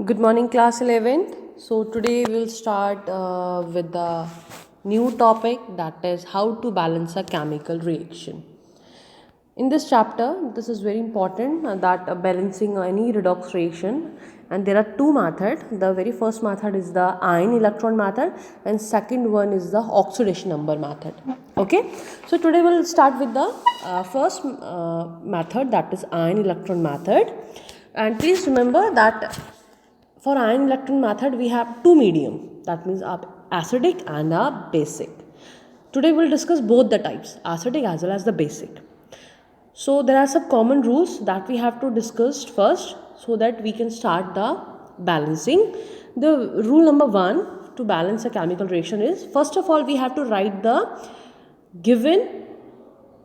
Good morning, class 11th. So, today we will start with the new topic, that is how to balance a chemical reaction. In this chapter, this is very important that balancing any redox reaction, and there are two methods. The very first method is the ion electron method, and second one is the oxidation number method. Okay, so today we'll start with the first method, that is ion electron method. And please remember that for ion electron method we have two medium, that means a acidic and a basic. Today we'll discuss both the types, acidic as well as the basic. So there are some common rules that we have to discuss first so that we can start the balancing. The rule number 1 to balance a chemical reaction is, first of all we have to write the given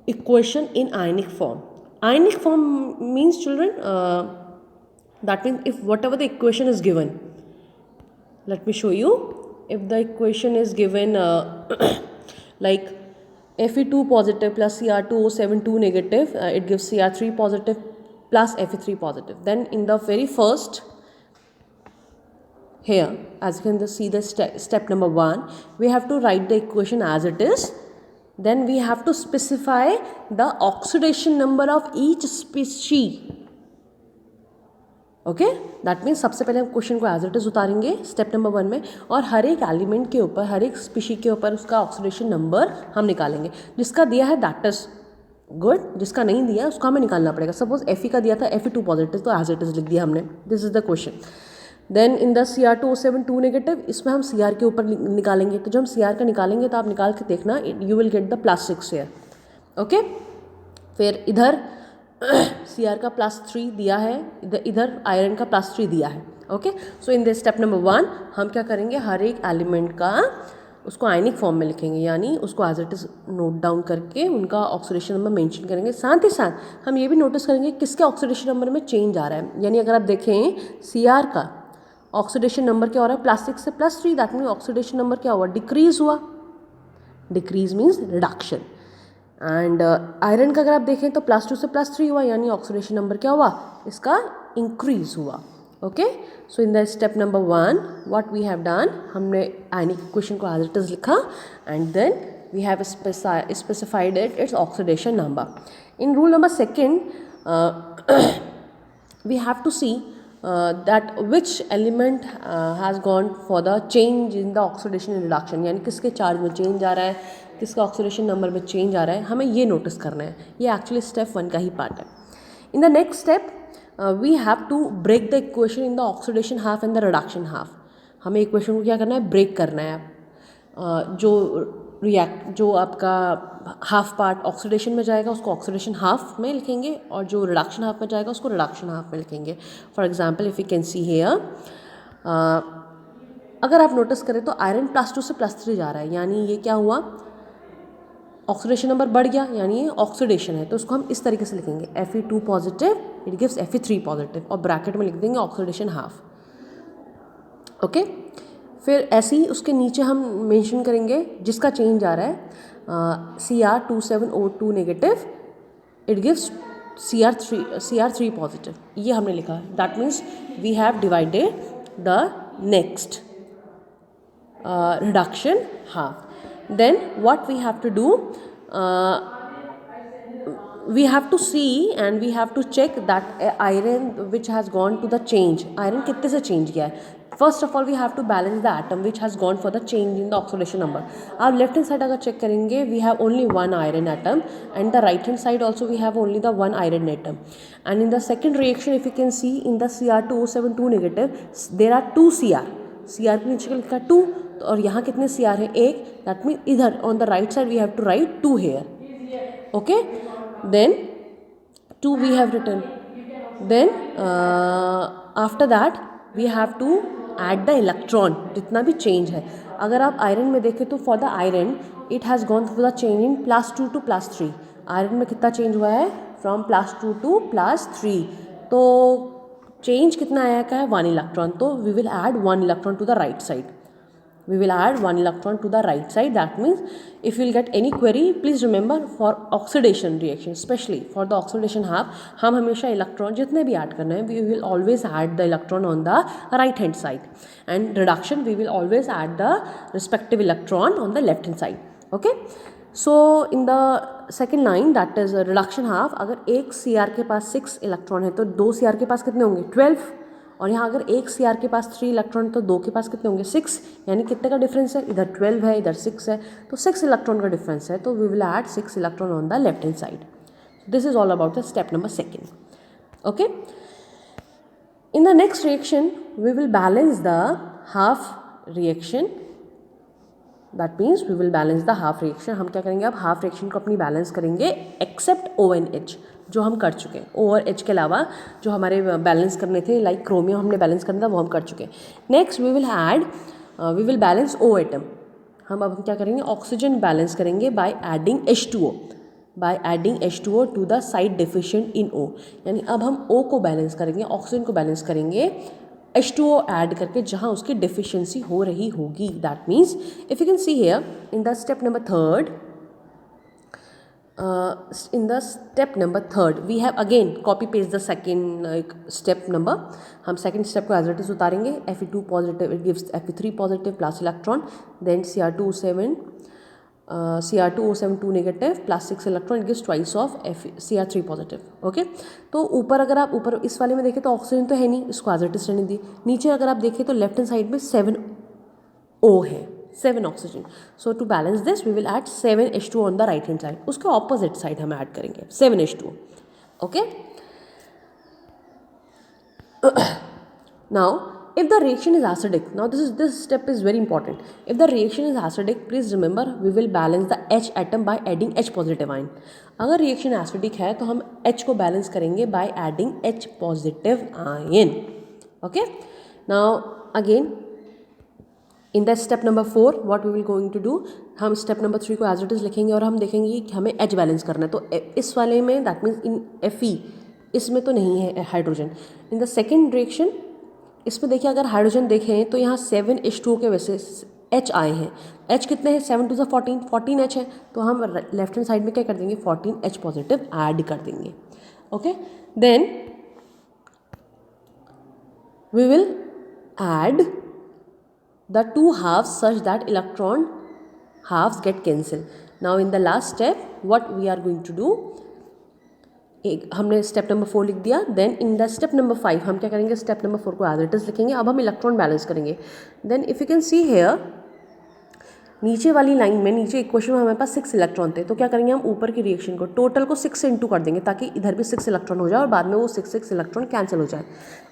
equation in ionic form. Ionic form means, children, that means if whatever the equation is given, let me show you. If the equation is given like Fe2 positive plus Cr2O7 negative, it gives Cr3 positive plus Fe3 positive. Then in the very first, here as you can see the step number 1, we have to write the equation as it is. Then we have to specify the oxidation number of each species. Okay, that means सबसे पहले हम question को as it is उतारेंगे step number 1 में, और हर एक element के ऊपर, हर एक स्पीशी के ऊपर उसका ऑक्सीडेशन नंबर हम निकालेंगे. जिसका दिया है दैट इज गुड, जिसका नहीं दिया उसको हमें निकालना पड़ेगा. सपोज Fe का दिया था Fe2 पॉजिटिव, तो एज इट इज लिख दिया हमने. This is the question. Then in the Cr2O7 negative, इसमें हम Cr के ऊपर निकालेंगे. तो जब हम Cr का निकालेंगे तो आप निकाल के देखना, you will get the +6 here. Okay, फिर इधर Cr का +3 दिया है, इधर आयरन का +3 दिया है. Okay, so in the step number 1 हम क्या करेंगे, हर एक एलिमेंट का उसको आयनिक फॉर्म में लिखेंगे, यानी उसको as it is note down करके उनका ऑक्सीडेशन नंबर मेंशन करेंगे. साथ ही साथ हम ये भी नोटिस करेंगे किसके ऑक्सीडेशन नंबर में चेंज आ रहा है. यानी अगर आप देखें Cr का ऑक्सीडेशन नंबर क्या हो रहा है, +6 से +3, दैट मीन ऑक्सीडेशन नंबर क्या हुआ, डिक्रीज हुआ. Decrease means reduction. And iron का अगर आप देखें तो +2 से +3 हुआ, यानी ऑक्सीडेशन नंबर क्या हुआ, इसका इंक्रीज हुआ. Okay, so in the step number 1 what we have done, हमने आयनिक इक्वेशन को एज इट इज लिखा, and then we have specified its oxidation number. In rule number 2 we have to see that which element has gone for the change in the oxidation and reduction, यानी किसके charge में change आ रहा है, किसका oxidation number में change आ रहा है, हमें ये नोटिस करना है. ये एक्चुअली स्टेप 1 का ही पार्ट है. In the next step we have to break the equation in the oxidation half and the reduction half. हमें इक्वेशन को क्या करना है, ब्रेक करना है. जो आपका हाफ पार्ट ऑक्सीडेशन में जाएगा उसको ऑक्सीडेशन हाफ में लिखेंगे, और जो रिडक्शन हाफ में जाएगा उसको रिडक्शन हाफ में लिखेंगे. For example if you can see here, अगर आप नोटिस करें तो आयरन +2 से +3 जा रहा है, यानी ये क्या हुआ, ऑक्सीडेशन नंबर बढ़ गया, यानी ये ऑक्सीडेशन है. तो उसको हम इस तरीके से लिखेंगे, Fe2 positive it gives Fe3 positive, और ब्रैकेट में लिख देंगे ऑक्सीडेशन हाफ. ओके, फिर ऐसे ही उसके नीचे हम मेंशन करेंगे जिसका चेंज आ रहा है, Cr27O2 negative it gives Cr3 positive. ये हमने लिखा है. That means we have divided the next reduction half. Then what we have to do, we have to see and we have to check that iron which has gone to the change, iron कितने से change किया है. First of all we have to balance the atom which has gone for the change in the oxidation number. आप left hand side अगर check करेंगे, we have only one iron atom, and the right hand side also we have only the one iron atom. And in the second reaction if you can see in the Cr2O7 negative there are 2 Cr के नीचे लिखा 2, और यहाँ कितने Cr है, 1. That mean इधर on the right side we have to write 2 here. Okay, then 2 we have written. Then after that we have to add the electron, जितना भी चेंज है. अगर आप आयरन में देखें तो for the iron it has gone for the change in +2 to +3. Iron में कितना चेंज हुआ है, फ्रॉम +2 to +3. तो चेंज कितना आया का है, 1 इलेक्ट्रॉन. तो we will add 1 electron to the right side. we will add one electron to the right side. That means if you will get any query, please remember for oxidation reaction, especially for the oxidation half, हम हमेशा electron जितने भी add करना है, we will always add the electron on the right hand side, and reduction we will always add the respective electron on the left hand side. Okay, so in the second line, that is reduction half, अगर एक Cr के पास 6 electron है तो 2 Cr के पास कितने होंगे 12, और यहाँ अगर एक Cr के पास 3 इलेक्ट्रॉन तो 2 के पास कितने होंगे 6, यानी कितने का डिफरेंस है, इधर 12 है इधर 6 है, तो 6 इलेक्ट्रॉन का डिफरेंस है, तो we will add 6 electron on the left hand side. This is all about the step number 2. Okay, in the next reaction we will balance the half reaction. That means we will balance the half reaction. हम क्या करेंगे, अब half reaction को अपनी balance करेंगे accept ONH, जो हम कर चुके हैं. O और H के अलावा जो हमारे बैलेंस करने थे, लाइक क्रोमियम हमने बैलेंस करना था, वो हम कर चुके हैं. Next we will balance O atom. हम क्या करेंगे, ऑक्सीजन बैलेंस करेंगे by adding H2O to the side deficient in O. यानी अब हम O को बैलेंस करेंगे, ऑक्सीजन को बैलेंस करेंगे H2O ऐड करके जहाँ उसकी डेफिशिएंसी हो रही होगी. That means if you can see here in the step number 3, in the step number 3 we have again copy paste the second step number. हम second step को as it is उतारेंगे. Fe2 positive, it gives Fe3 positive plus electron, then Cr2O7 2 negative plus 6 electron, it gives twice of Cr3 positive. Okay, तो ऊपर अगर आप ऊपर इस वाले में देखें तो ऑक्सीजन तो है नहीं, इसको as it is रहने दी. नीचे अगर आप देखें तो लेफ्ट हैंड साइड में 7 O है, 7 oxygen. So to balance this we will add 7 H2O on the right hand side. उसके ऑपोजिट साइड हम ऐड करेंगे 7 H2O. Okay, now if the reaction is acidic, now this step is very important. If the reaction is acidic, please remember we will balance the H atom by adding H positive ion. अगर reaction acidic है तो हम H को balance करेंगे by adding H positive ion. Okay, now again in the step number 4 what we will going to do, हम step number 3 को as it is लिखेंगे और हम देखेंगे कि हमें H बैलेंस करना है. तो इस वाले में दैट मीन्स इन Fe इसमें तो नहीं है hydrogen. In the second reaction इसमें देखिए अगर हाइड्रोजन देखें तो यहाँ 7 H2O के वैसे H आए हैं. H कितने हैं, 7 to the 14 H है, तो हम लेफ्ट हैंड साइड में क्या कर देंगे 14 H पॉजिटिव ऐड कर देंगे. Okay, then we will add the two halves such that electron halves get cancelled. Now in the last step what we are going to do, हमने step number 4 लिख दिया. Then in the step number 5 हम क्या करेंगे, step number 4 को as it is लिखेंगे. अब हम इलेक्ट्रॉन बैलेंस करेंगे. Then if you can see here नीचे वाली लाइन में, नीचे इक्वेशन में हमारे पास 6 इलेक्ट्रॉन थे, तो क्या करेंगे हम ऊपर की रिएक्शन को टोटल को 6 से इंटू कर देंगे ताकि इधर भी 6 इलेक्ट्रॉन हो जाए और बाद में वो 6 इलेक्ट्रॉन कैंसिल हो जाए.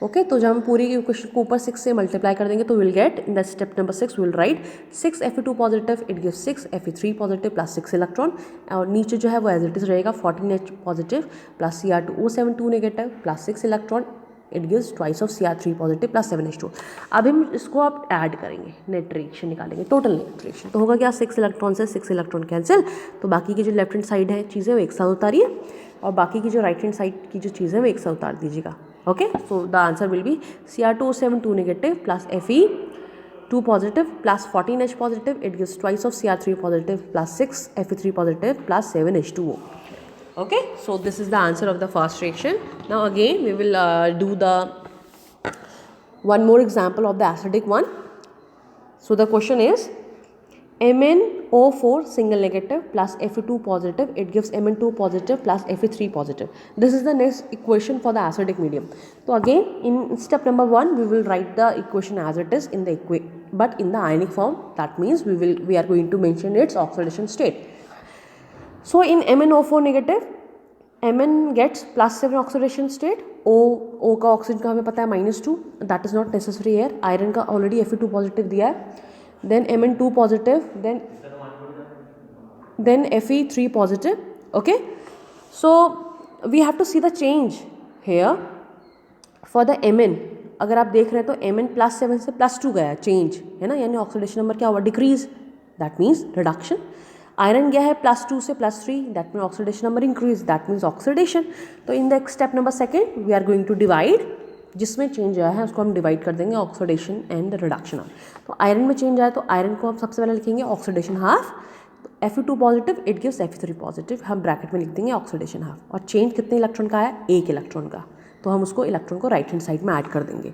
ओके, तो जब हम पूरी इक्वेशन को ऊपर 6 से मल्टीप्लाई कर देंगे तो will get in the step number 6 will write 6 Fe2 positive, it gives 6 Fe3 positive plus 6 electron, और नीचे जो है वो एज इट इज रहेगा 14 H positive plus Cr2O7 2 negative plus 6 electron, it gives twice of Cr3 positive plus 7 H2. अब हम इसको आप ऐड करेंगे, नेट रिएक्शन निकालेंगे, टोटल नेट रिएक्शन. तो होगा क्या, 6 इलेक्ट्रॉन से 6 इलेक्ट्रॉन कैंसिल, तो बाकी की जो लेफ्ट हैंड साइड है चीज़ें वो एक साथ उतारिए और बाकी की जो राइट हैंड साइड की जो चीज़ें वो एक साथ उतार दीजिएगा. Okay, so the answer will be Cr2O7 2 negative plus Fe2 positive plus 14 H positive, it gives twice of Cr3 positive plus 6 Fe3 positive plus 7 H2O. Okay, so this is the answer of the first reaction. Now again we will do the one more example of the acidic one. So the question is MnO4 single negative plus Fe2 positive, it gives Mn2 positive plus Fe3 positive. This is the next equation for the acidic medium. So again in step number 1 we will write the equation as it is in the but in the ionic form. That means we are going to mention its oxidation state. So in MnO4 negative, Mn gets plus 7 oxidation state. O का oxygen का हमें पता है -2, that is not necessary here. Iron का already Fe2 positive दिया है. Then Mn2 positive, then Fe3 positive. Okay, so we have to see the change here for the Mn. अगर आप देख रहे हैं तो Mn +7 से +2 गया, चेंज है ना, यानी ऑक्सीडेशन नंबर क्या हुआ, decrease, that means reduction. Iron गया है +2 से +3, that mean oxidation number increase, that means oxidation. तो in the step number 2 we are going to divide जिसमें चेंज आया है उसको हम डिवाइड कर देंगे ऑक्सीडेशन एंड रिडक्शन हाफ। तो आयरन में चेंज आया तो आयरन को हम सबसे पहले लिखेंगे oxidation half, Fe2 positive it gives Fe3 positive, हम ब्रैकेट में लिख देंगे ऑक्सीडेशन हाफ। और चेंज कितने इलेक्ट्रॉन का आया, एक इलेक्ट्रॉन का, तो हम उसको इलेक्ट्रॉन को राइट हैंड साइड में ऐड कर देंगे।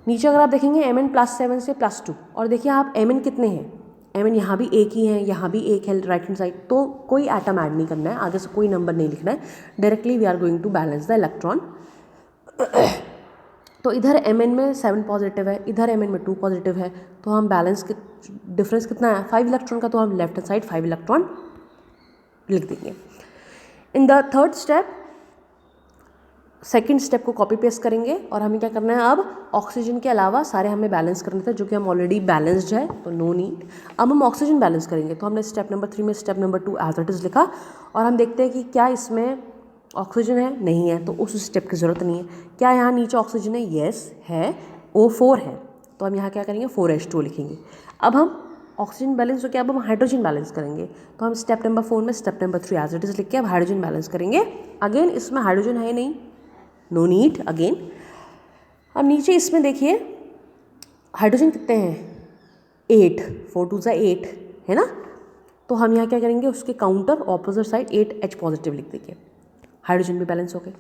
नीचे अगर आप देखेंगे Mn+7 से +2, और देखिए आप Mn कितने हैं, Mn यहाँ भी एक ही है, यहाँ भी एक है राइट हैंड साइड, तो कोई एटम ऐड नहीं करना है, आगे से कोई नंबर नहीं लिखना है, directly we are going to balance the electron. तो इधर Mn में 7 पॉजिटिव है, इधर Mn में 2 पॉजिटिव है, तो हम बैलेंस डिफरेंस कितना है 5 इलेक्ट्रॉन का, तो हम लेफ्ट हैंड साइड 5 इलेक्ट्रॉन लिख देंगे। In the third step second step को कॉपी पेस्ट करेंगे और हमें क्या करना है, अब ऑक्सीजन के अलावा सारे हमें बैलेंस करने थे, जो कि हम ऑलरेडी बैलेंस्ड है तो नो नीड। अब हम ऑक्सीजन बैलेंस करेंगे, तो हमने स्टेप नंबर 3 में step number 2 as it is लिखा, और हम देखते हैं कि क्या इसमें ऑक्सीजन है, नहीं है, तो उस स्टेप की ज़रूरत नहीं है। क्या यहाँ नीचे ऑक्सीजन है, येस है, O4 है, तो हम यहाँ क्या करेंगे 4H2 लिखेंगे। अब हम ऑक्सीजन बैलेंस हो गया, अब हम हाइड्रोजन बैलेंस करेंगे, तो हम स्टेप नंबर 4 में step number 3 as it is लिख के अब हाइड्रोजन बैलेंस करेंगे। अगेन इसमें हाइड्रोजन है नहीं, नो नीड अगेन। अब नीचे इसमें देखिए हाइड्रोजन कितने हैं 8, 4 2 8 है ना, तो हम यहाँ क्या करेंगे उसके counter opposite side 8H positive लिख देंगे, हाइड्रोजन भी बैलेंस हो गए।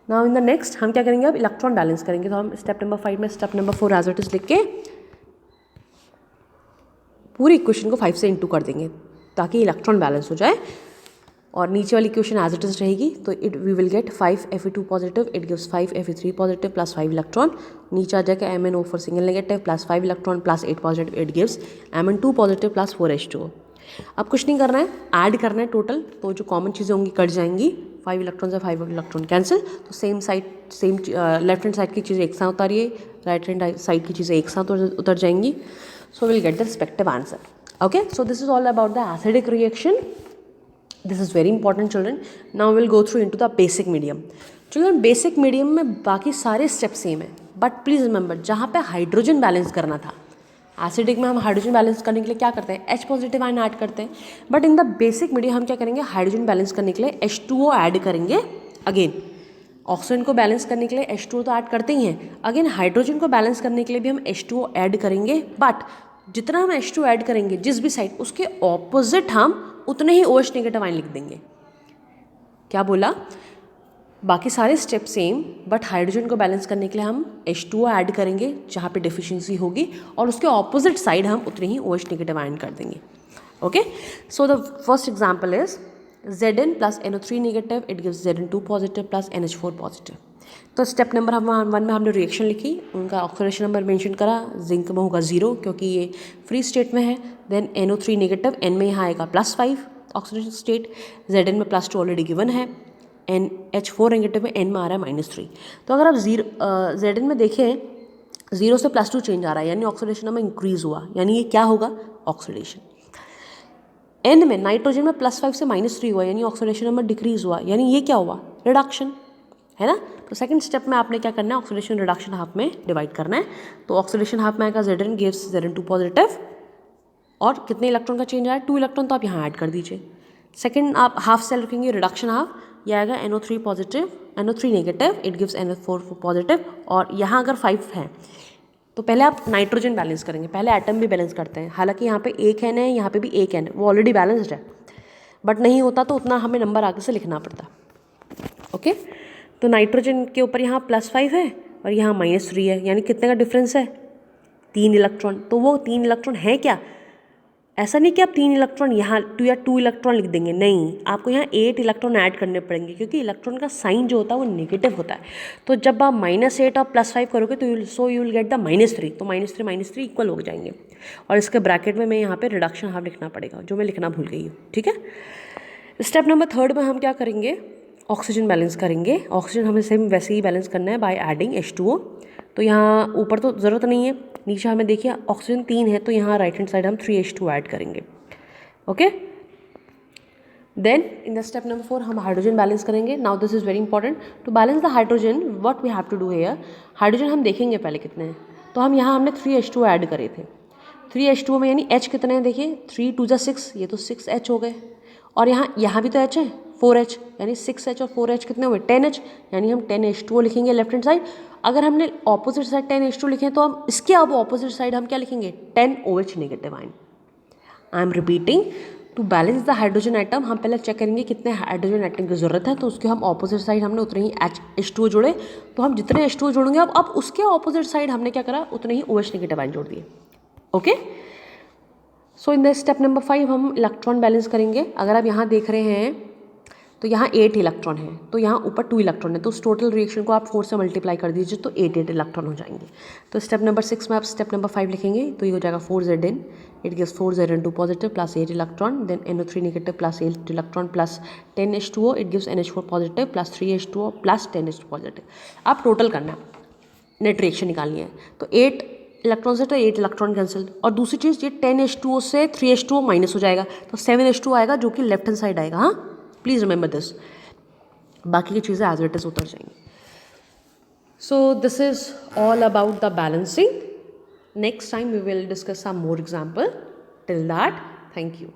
नाउ इन द नेक्स्ट हम क्या करेंगे, अब इलेक्ट्रॉन बैलेंस करेंगे, तो हम स्टेप नंबर 5 में step number 4 as it is लिख के पूरी इक्वेशन को 5 से इंटू कर देंगे ताकि इलेक्ट्रॉन बैलेंस हो जाए, और नीचे वाली इक्वेशन एज इट इज रहेगी, तो it we will get 5 Fe2 positive it gives 5 Fe3 positive plus 5 electron, नीचे आ जाएगा MnO4 single negative plus 5 electron plus 8 positive it gives Mn2 positive plus 4H2। अब कुछ नहीं करना है, ऐड करना है टोटल, तो जो कॉमन चीज़ें होंगी कट जाएंगी, 5 इलेक्ट्रॉन से 5 इलेक्ट्रॉन कैंसिल, तो same side same left hand side की चीज़ें एक साथ उतारिए, राइट हैंड साइड की चीज़ें एक साथ उतर जाएंगी, so will get the respective answer. Okay, so this is all about the acidic reaction. This is very important children. Now we'll go through into the basic medium. Children basic medium में बाकी सारे step same है, but please remember जहाँ पे hydrogen balance करना था, acidic में हम हाइड्रोजन बैलेंस करने के लिए क्या करते हैं, H पॉजिटिव आयन ऐड करते हैं, but in the basic medium हम क्या करेंगे, हाइड्रोजन बैलेंस करने के लिए H2O ऐड करेंगे। अगेन ऑक्सीजन को बैलेंस करने के लिए H2O तो ऐड करते ही हैं, अगेन हाइड्रोजन को बैलेंस करने के लिए भी हम H2O ऐड करेंगे, बट जितना हम H2 ऐड करेंगे जिस भी साइड उसके ऑपोजिट हम उतने ही OH नेगेटिव आयन लिख देंगे। क्या बोला, बाकी सारे स्टेप सेम, बट हाइड्रोजन को बैलेंस करने के लिए हम H2O ऐड करेंगे जहाँ पे डेफिशिएंसी होगी, और उसके ऑपोजिट साइड हम उतने ही OH नेगेटिव आयन कर देंगे। Okay, so the first example is Zn plus NO3 negative it gives Zn2 positive plus NH4 positive. तो स्टेप नंबर 1 में हमने रिएक्शन लिखी, उनका ऑक्सीडेशन नंबर मेंशन करा, जिंक में होगा 0 क्योंकि ये फ्री स्टेट में है, देन NO3 नेगेटिव, N में यहाँ आएगा +5 ऑक्सीडेशन स्टेट, Zn में +2 ऑलरेडी गिवन है, NH4 नेगेटिव में N में आ रहा है -3। तो अगर आप Zn में देखें 0 से +2 चेंज आ रहा है, यानी ऑक्सीडेशन नंबर इंक्रीज हुआ, यानी ये क्या होगा ऑक्सीडेशन। N में नाइट्रोजन में +5 से -3 हुआ, यानी ऑक्सीडेशन नंबर डिक्रीज हुआ, यानी ये क्या हुआ रिडक्शन, है ना। तो सेकंड स्टेप में आपने क्या करना है, ऑक्सीडेशन रिडक्शन हाफ में डिवाइड करना है, तो ऑक्सीडेशन हाफ में आएगा Zn गिव्स Zn2 पॉजिटिव, और कितने इलेक्ट्रॉन का चेंज आया 2 इलेक्ट्रॉन, तो आप यहाँ ऐड कर दीजिए। सेकंड आप हाफ सेल रखेंगे रिडक्शन हाफ, यह आएगा NO3 positive NO3 negative it gives NO4 positive, और यहाँ अगर 5 है तो पहले आप नाइट्रोजन बैलेंस करेंगे, पहले एटम भी बैलेंस करते हैं, हालांकि यहाँ पे एक N है, यहाँ पे भी एक N है, वो ऑलरेडी बैलेंस्ड है, बट नहीं होता तो उतना हमें नंबर आगे से लिखना पड़ता। ओके, तो नाइट्रोजन के ऊपर यहाँ +5 है और यहाँ -3 है, यानी कितने का डिफरेंस है 3 इलेक्ट्रॉन। तो वो 3 इलेक्ट्रॉन है क्या, ऐसा नहीं कि आप 3 इलेक्ट्रॉन यहाँ 2 इलेक्ट्रॉन लिख देंगे, नहीं, आपको यहाँ 8 इलेक्ट्रॉन ऐड करने पड़ेंगे, क्योंकि इलेक्ट्रॉन का साइन जो होता है वो नेगेटिव होता है। तो जब आप -8 और +5 करोगे तो यू विल गेट द -3, तो -3 इक्वल हो जाएंगे, और इसके ब्रैकेट में मैं यहाँ पे रिडक्शन हाफ लिखना पड़ेगा, जो मैं लिखना भूल गई हूँ। ठीक है, स्टेप नंबर 3 में हम क्या करेंगे, ऑक्सीजन बैलेंस करेंगे। ऑक्सीजन हमें सेम वैसे ही बैलेंस करना है बाय एडिंग H2O, तो यहाँ ऊपर तो ज़रूरत नहीं है, नीचे हमें देखिए ऑक्सीजन 3 है, तो यहाँ राइट हैंड साइड हम 3H2 ऐड करेंगे। Okay, then in the step number 4 हम हाइड्रोजन बैलेंस करेंगे। Now this is very important, to balance the hydrogen what we have to do here, hydrogen हम देखेंगे पहले कितने हैं, तो हम यहाँ हमने 3H2 ऐड करे थे, 3H2 में यानी H कितने हैं देखिए, 3 2 6, ये तो 6H हो गए, और यहाँ भी तो H है 4H, यानी 6H और 4H कितने हुए 10H, यानी हम 10H2O लिखेंगे लेफ्ट हैंड साइड। अगर हमने ऑपोजिट साइड 10H2 लिखे हैं तो हम इसके अब ऑपोजिट साइड हम क्या लिखेंगे 10OH negative ion. I am repeating, to balance the hydrogen atom हम पहले चेक करेंगे कितने हाइड्रोजन आइटम की ज़रूरत है, तो उसके हम ऑपोजिट साइड हमने उतने ही H2O जोड़े, तो हम जितने H2O जोड़ेंगे अब उसके ऑपोजिट साइड हमने क्या करा उतने ही OH नेगेटिव आयन जोड़ दिए। Okay, so in the step number 5 हम इलेक्ट्रॉन बैलेंस करेंगे। अगर आप यहाँ देख रहे हैं तो यहाँ 8 इलेक्ट्रॉन है, तो यहाँ ऊपर 2 इलेक्ट्रॉन है, तो उस टोटल रिएक्शन को आप 4 से मल्टीप्लाई कर दीजिए तो 8 इलेक्ट्रॉन हो जाएंगे। तो स्टेप नंबर 6 में आप स्टेप नंबर 5 लिखेंगे तो ये हो जाएगा 4Zn, it gives 4Zn2 positive plus 8 electron, then NO3 negative plus 8 electron plus 10H2O, it gives NH4 positive plus 3H2O plus 10H2 positive. आप टोटल करना है, नेट रिएक्शन निकालनी है। तो 8 इलेक्ट्रॉन से तो 8 इलेक्ट्रॉन कैंसिल, और दूसरी चीज़ ये 10H2O से 3H2O माइनस हो जाएगा तो 7H2O आएगा जो कि लेफ्ट हैंड साइड आएगा। हाँ, प्लीज़ रिमेंबर दिस, बाकी की चीज़ें एज इट इज उतर जाएंगी। So this is all about the balancing. Next time we will discuss some more example. Till that, thank you.